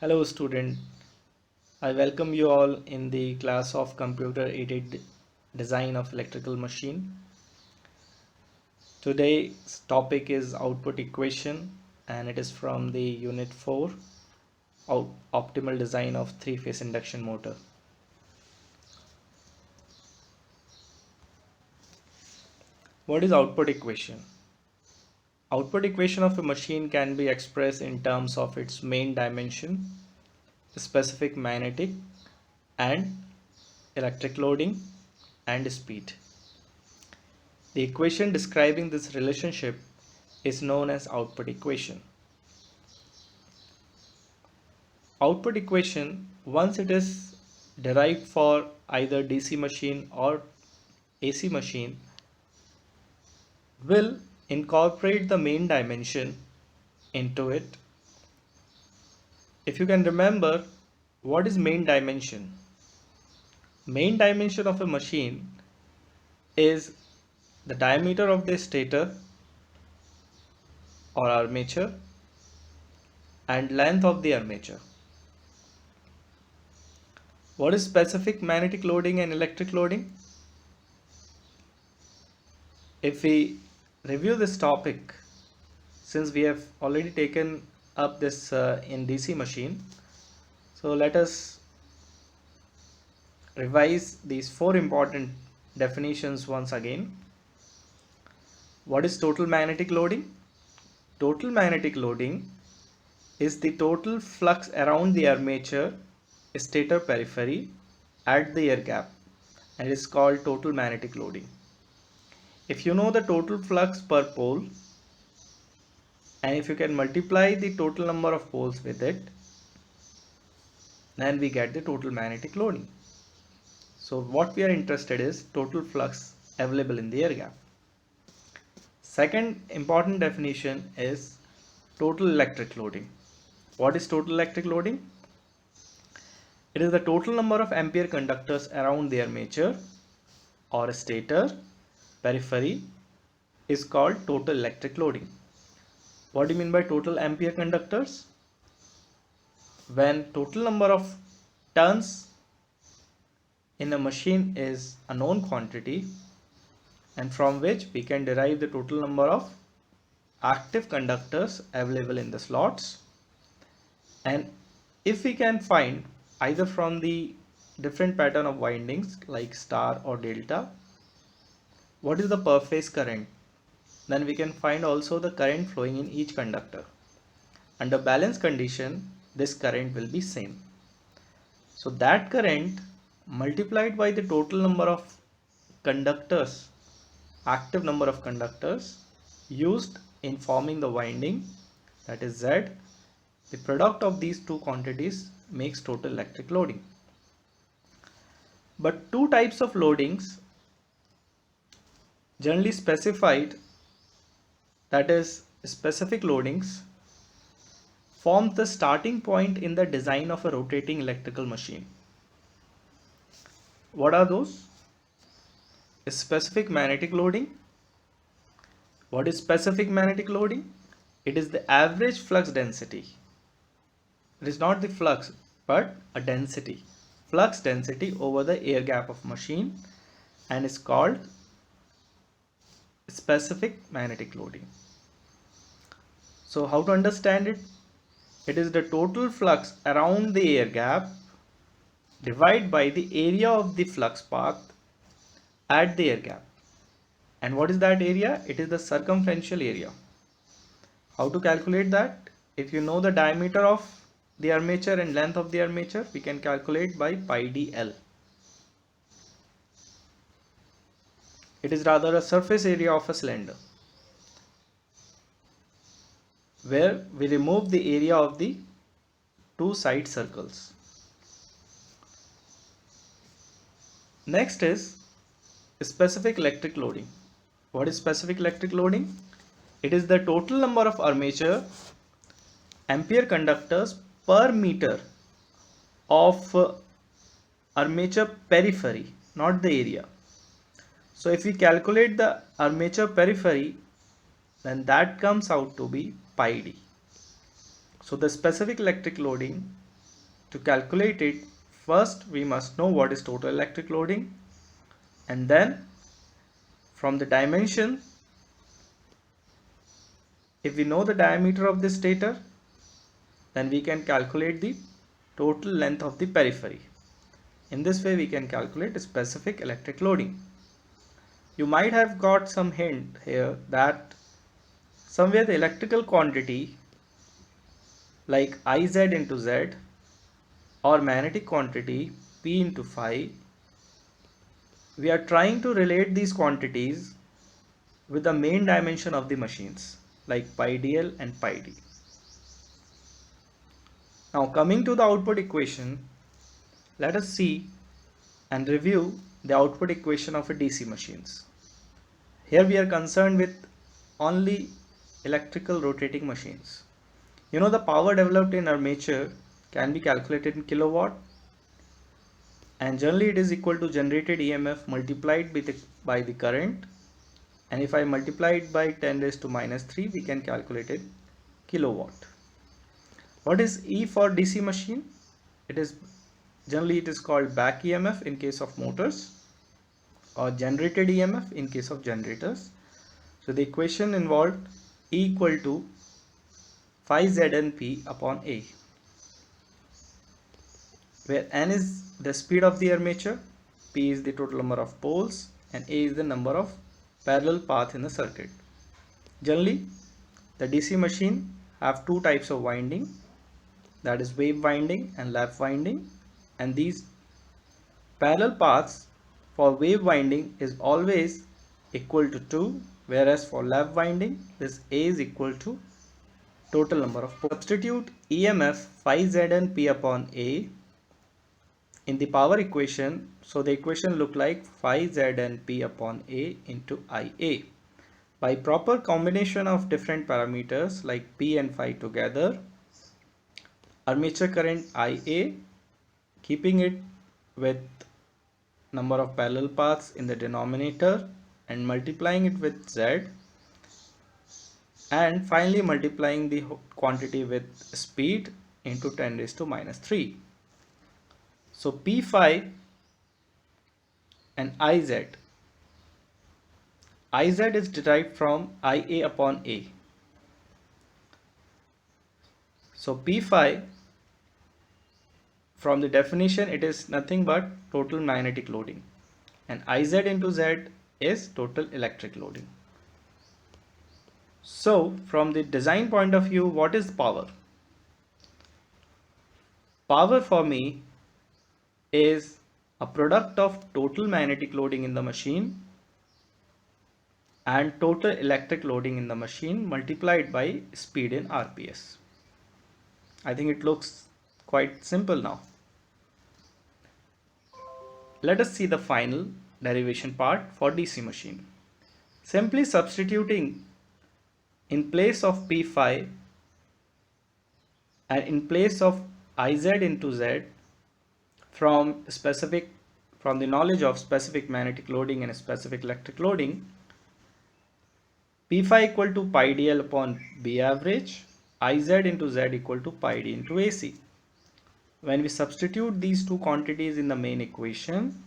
Hello student, I welcome you all in the class of Computer Aided Design of Electrical Machine. Today's topic is output equation and it is from the unit 4, optimal design of three-phase induction motor. What is output equation? Output equation of a machine can be expressed in terms of its main dimension, specific magnetic and electric loading and speed. The equation describing this relationship is known as output equation. Output equation, once it is derived for either DC machine or AC machine, will incorporate the main dimension into it. If you can remember, what is main dimension? Main dimension of a machine is the diameter of the stator or armature and length of the armature. What is specific magnetic loading and electric loading? If we review this topic, since we have already taken up this in DC machine, so let us revise these four important definitions once again. What is total magnetic loading? Total magnetic loading is the total flux around the armature stator periphery at the air gap, and it is called total magnetic loading. If you know the total flux per pole and if you can multiply the total number of poles with it, then we get the total magnetic loading. So what we are interested is total flux available in the air gap. Second important definition is total electric loading. What is total electric loading? It is the total number of ampere conductors around the armature or stator periphery is called total electric loading. What do you mean by total ampere conductors? When total number of turns in a machine is a known quantity and from which we can derive the total number of active conductors available in the slots, and if we can find either from the different pattern of windings like star or delta, what is the per phase current, then we can find also the current flowing in each conductor. Under balance condition, this current will be same. So that current multiplied by the total number of conductors, active number of conductors used in forming the winding, that is Z, the product of these two quantities makes total electric loading. But two types of loadings generally specified, that is specific loadings, form the starting point in the design of a rotating electrical machine. What are those? Specific magnetic loading. What is specific magnetic loading? It is the average flux density. It is not the flux but a density, flux density over the air gap of machine, and is called specific magnetic loading. So how to understand it? It is the total flux around the air gap divided by the area of the flux path at the air gap. And what is that area? It is the circumferential area. How to calculate that? If you know the diameter of the armature and length of the armature, we can calculate by pi dl. It is rather a surface area of a cylinder, where we remove the area of the two side circles. Next is specific electric loading. What is specific electric loading? It is the total number of armature ampere conductors per meter of armature periphery, not the area. So if we calculate the armature periphery, then that comes out to be pi d. So the specific electric loading To calculate it, first we must know what is total electric loading, and then from the dimension, if we know the diameter of this stator, then we can calculate the total length of the periphery. In this way we can calculate specific electric loading. You might have got some hint here that somewhere the electrical quantity like Iz into Z or magnetic quantity P into phi, we are trying to relate these quantities with the main dimension of the machines like pi dl and pi d. Now coming to the output equation, let us see and review the output equation of a DC machines. Here we are concerned with only electrical rotating machines. You know the power developed in armature can be calculated in kilowatt, and generally it is equal to generated EMF multiplied by the current, and if I multiply it by 10 raised to minus 3 we can calculate it kilowatt. What is E for DC machine? It is called back EMF in case of motors or generated EMF in case of generators. So the equation involved E equal to phi ZNP upon A, where N is the speed of the armature, P is the total number of poles, and A is the number of parallel path in the circuit. Generally, the DC machine have two types of winding, that is wave winding and lap winding, and these parallel paths for wave winding is always equal to 2, whereas for lap winding this A is equal to total number of poles. Substitute EMF phi ZNP upon A in the power equation, so the equation look like phi ZNP upon A into IA. By proper combination of different parameters like P and phi together, armature current IA, keeping it with number of parallel paths in the denominator and multiplying it with Z, and finally multiplying the quantity with speed into 10 raised to minus 3. So P phi and Iz is derived from IA upon A. So P phi, from the definition, it is nothing but total magnetic loading, and Iz into Z is total electric loading. So from the design point of view, what is power? Power for me is a product of total magnetic loading in the machine and total electric loading in the machine multiplied by speed in RPS. I think it looks quite simple now. Let us see the final derivation part for DC machine. Simply substituting in place of P phi and in place of Iz into Z from the knowledge of specific magnetic loading and specific electric loading, P phi equal to pi dl upon B average, Iz into Z equal to pi d into AC. When we substitute these two quantities in the main equation,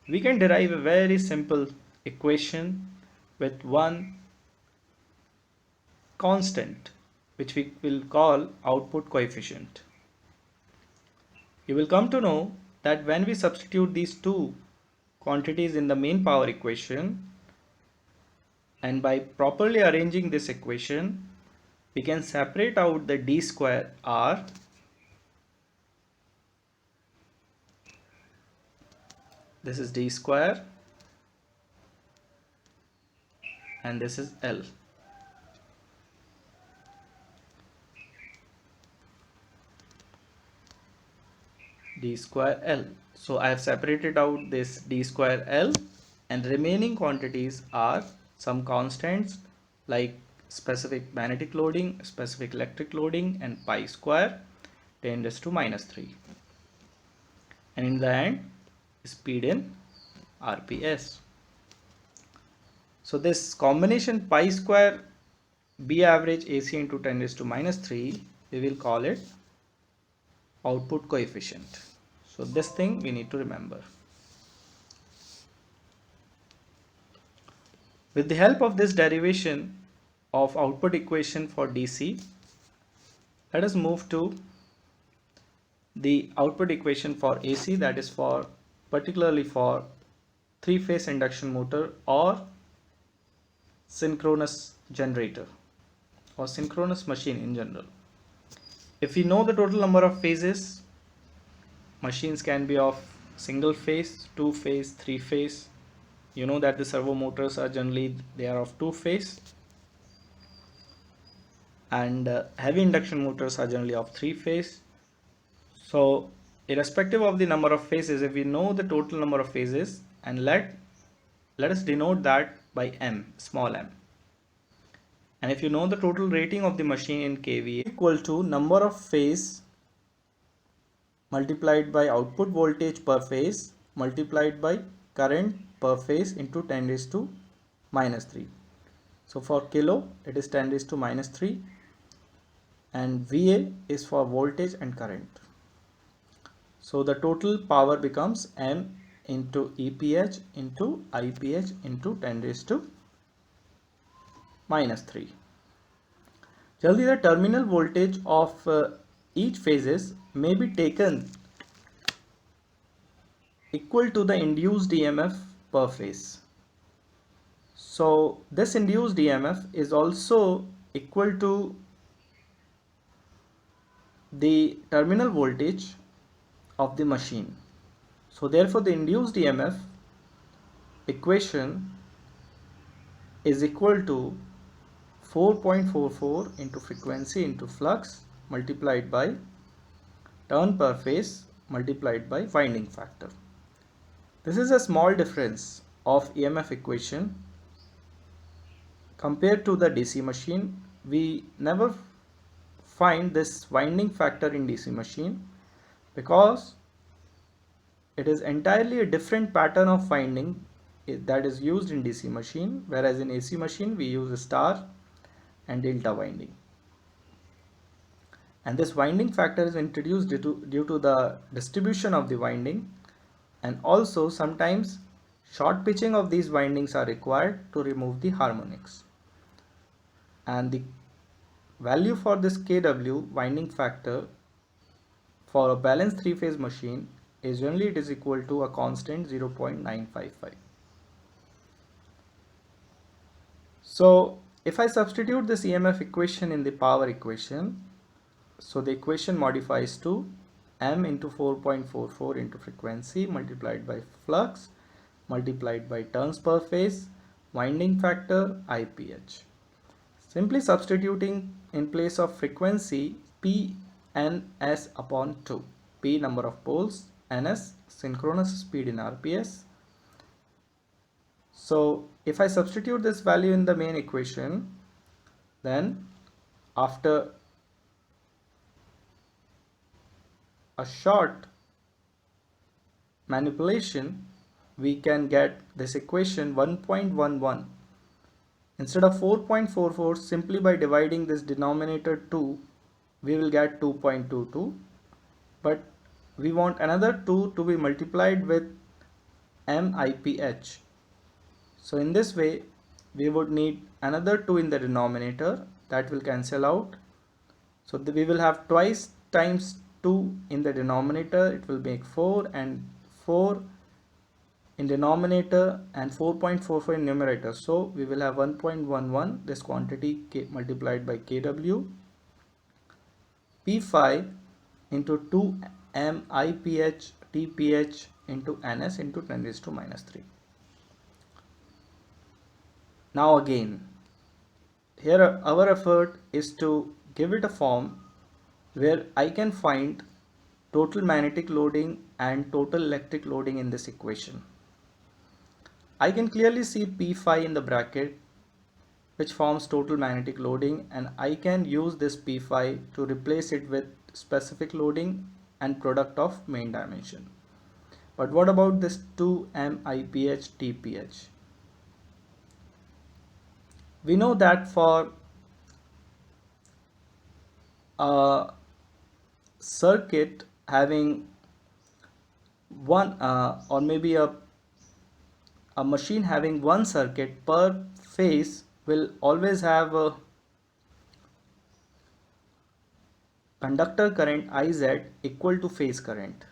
we can derive a very simple equation with one constant, which we will call output coefficient. You will come to know that when we substitute these two quantities in the main power equation, and by properly arranging this equation, we can separate out the d square r this is d square and this is L. D square L. So I have separated out this d square L, and remaining quantities are some constants like specific magnetic loading, specific electric loading, and pi square 10 raised to minus 3. And in the end, speed in RPS. So this combination pi square B average AC into 10 raised to minus 3, we will call it output coefficient. So this thing we need to remember. With the help of this derivation of output equation for DC, let us move to the output equation for AC, that is for particularly for three-phase induction motor or synchronous generator or synchronous machine in general. If we know the total number of phases, machines can be of single phase, two phase, three phase. You know that the servo motors are generally they are of two phase, and heavy induction motors are generally of three phase. So irrespective of the number of phases, if we know the total number of phases, and let us denote that by m, small m. And if you know the total rating of the machine in kVA equal to number of phase multiplied by output voltage per phase multiplied by current per phase into 10 raised to minus 3. So for kilo it is 10 raised to minus 3, and VA is for voltage and current. So the total power becomes M into EPH into IPH into 10 raised to minus 3. Generally the terminal voltage of each phases may be taken equal to the induced EMF per phase. So this induced EMF is also equal to the terminal voltage of the machine. So therefore the induced EMF equation is equal to 4.44 into frequency into flux multiplied by turn per phase multiplied by winding factor. This is a small difference of EMF equation compared to the DC machine. We never find this winding factor in DC machine because it is entirely a different pattern of winding that is used in DC machine, whereas in AC machine we use a star and delta winding. And this winding factor is introduced due to the distribution of the winding, and also sometimes short pitching of these windings are required to remove the harmonics. And the value for this kW winding factor for a balanced three-phase machine is generally it is equal to a constant 0.955. So if I substitute this EMF equation in the power equation, so the equation modifies to M into 4.44 into frequency multiplied by flux multiplied by turns per phase winding factor IPH. Simply substituting in place of frequency P ns upon 2, P number of poles, ns synchronous speed in RPS. So if I substitute this value in the main equation, then after a short manipulation we can get this equation 1.11. Instead of 4.44, simply by dividing this denominator 2 we will get 2.22, but we want another 2 to be multiplied with MIPH. So in this way we would need another 2 in the denominator, that will cancel out. So we will have twice times 2 in the denominator, it will make 4, and 4 in denominator and 4.44 in numerator. So we will have 1.11, this quantity multiplied by kW, P5 into 2 MIPH TPH into NS into 10 raised to minus 3. Now again, here our effort is to give it a form where I can find total magnetic loading and total electric loading in this equation. I can clearly see P5 in the bracket, which forms total magnetic loading, and I can use this P5 to replace it with specific loading and product of main dimension. But what about this 2 MIPH TPH? We know that for a circuit having one or maybe a machine having one circuit per phase will always have a conductor current Iz equal to phase current.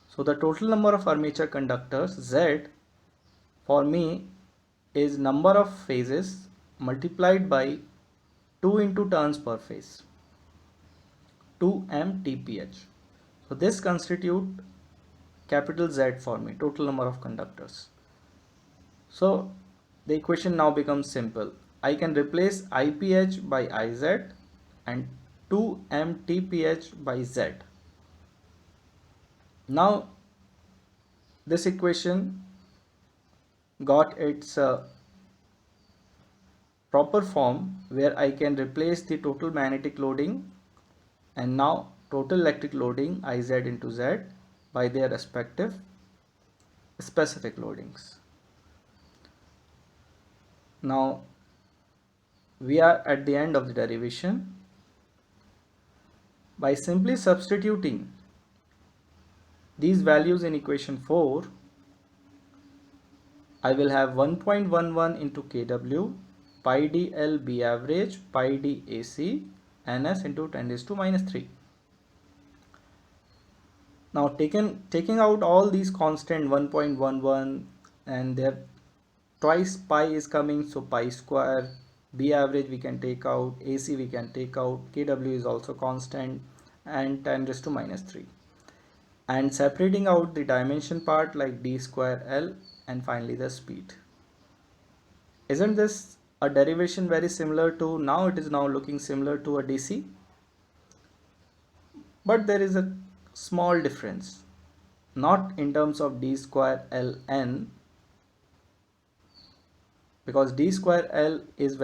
So the total number of armature conductors Z for me is number of phases multiplied by 2 into turns per phase, 2 mTph. So this constitute capital Z for me, total number of conductors. So the equation now becomes simple. I can replace Iph by Iz and 2 mTph by Z. Now this equation got its proper form where I can replace the total magnetic loading and now total electric loading Iz into Z by their respective specific loadings. Now we are at the end of the derivation. By simply substituting these values in equation 4, I will have 1.11 into kW pi dl B average pi d AC ns into 10 raised to minus 3. Now taking out all these constant 1.11 and there twice pi is coming, so pi square, B average we can take out, AC we can take out, kW is also constant, and 10 raised to minus 3. And separating out the dimension part like d square L and finally the speed. Isn't this a derivation very similar to, now it is now looking similar to a DC? But there is a small difference, not in terms of d square Ln, because d square L is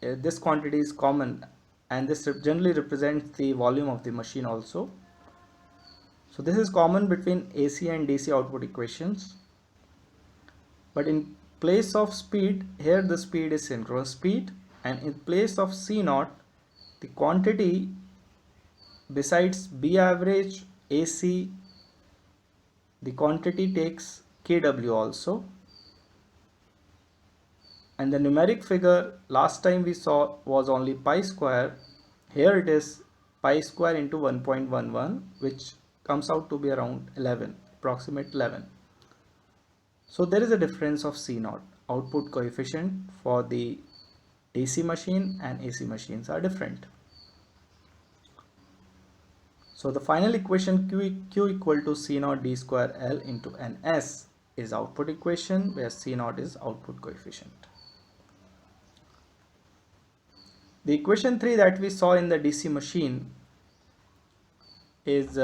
this quantity is common and this generally represents the volume of the machine also. So this is common between AC and DC output equations. But in place of speed, here the speed is synchronous speed, and in place of C naught, the quantity besides B average, AC, the quantity takes kW also. And the numeric figure last time we saw was only pi square. Here it is pi square into 1.11, which comes out to be around 11, approximate 11. So there is a difference of C naught, output coefficient for the DC machine and AC machines are different. So the final equation Q equal to C naught d square L into NS is output equation, where C naught is output coefficient. The equation 3 that we saw in the DC machine is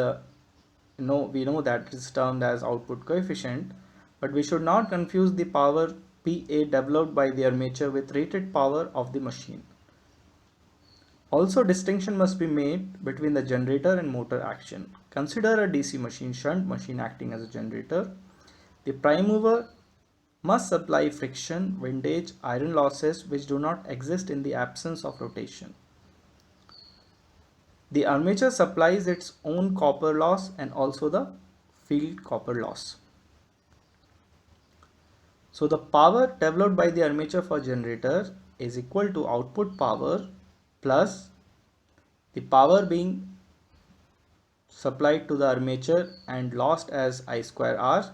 we know that it is termed as output coefficient, but we should not confuse the power PA developed by the armature with rated power of the machine. Also, distinction must be made between the generator and motor action. Consider a DC machine, shunt machine acting as a generator. The prime mover must supply friction, windage, iron losses which do not exist in the absence of rotation. The armature supplies its own copper loss and also the field copper loss. So the power developed by the armature for generator is equal to output power plus the power being supplied to the armature and lost as I square R,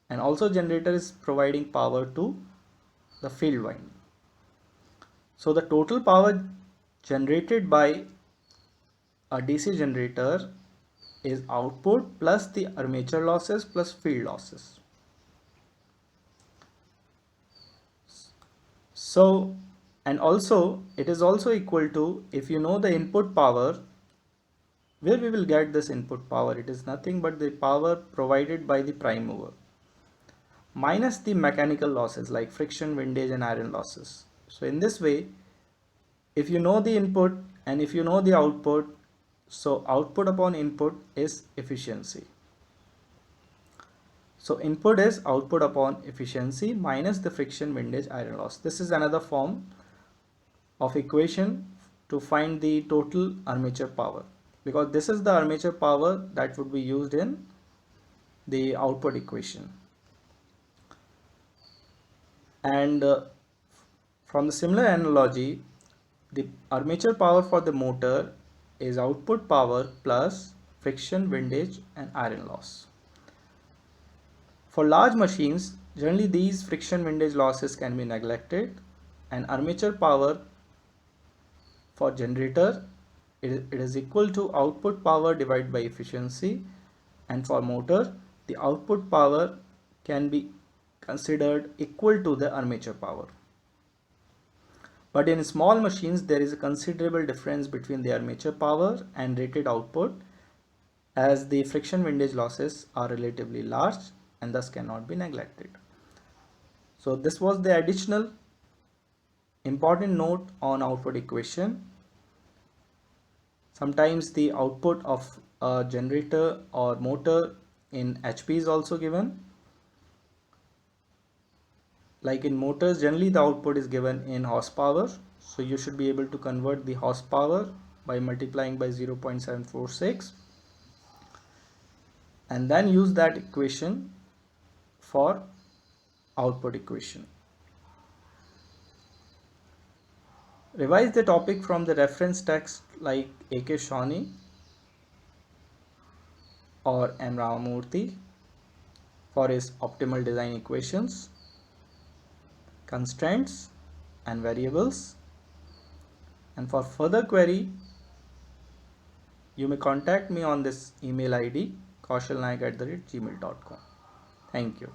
and also generator is providing power to the field winding. So the total power generated by a DC generator is output plus the armature losses plus field losses. So, and also it is also equal to, if you know the input power, where we will get this input power, it is nothing but the power provided by the prime mover minus the mechanical losses like friction, windage and iron losses. So in this way, if you know the input and if you know the output, so output upon input is efficiency. So input is output upon efficiency minus the friction, windage, iron loss. This is another form of equation to find the total armature power. because this is the armature power that would be used in the output equation. And from the similar analogy, the armature power for the motor is output power plus friction, windage and iron loss. For large machines, generally these friction windage losses can be neglected, and armature power for generator it is equal to output power divided by efficiency, and for motor the output power can be considered equal to the armature power. But in small machines there is a considerable difference between the armature power and rated output, as the friction windage losses are relatively large and thus cannot be neglected. So this was the additional important note on output equation. Sometimes the output of a generator or motor in HP is also given. Like in motors, generally the output is given in horsepower. So you should be able to convert the horsepower by multiplying by 0.746 and then use that equation for output equation. Revise the topic from the reference text like A.K. Shawnee or M. Ramamurthy for his optimal design equations, constraints and variables. And for further query, you may contact me on this email ID kaushalnayak@gmail.com. Thank you.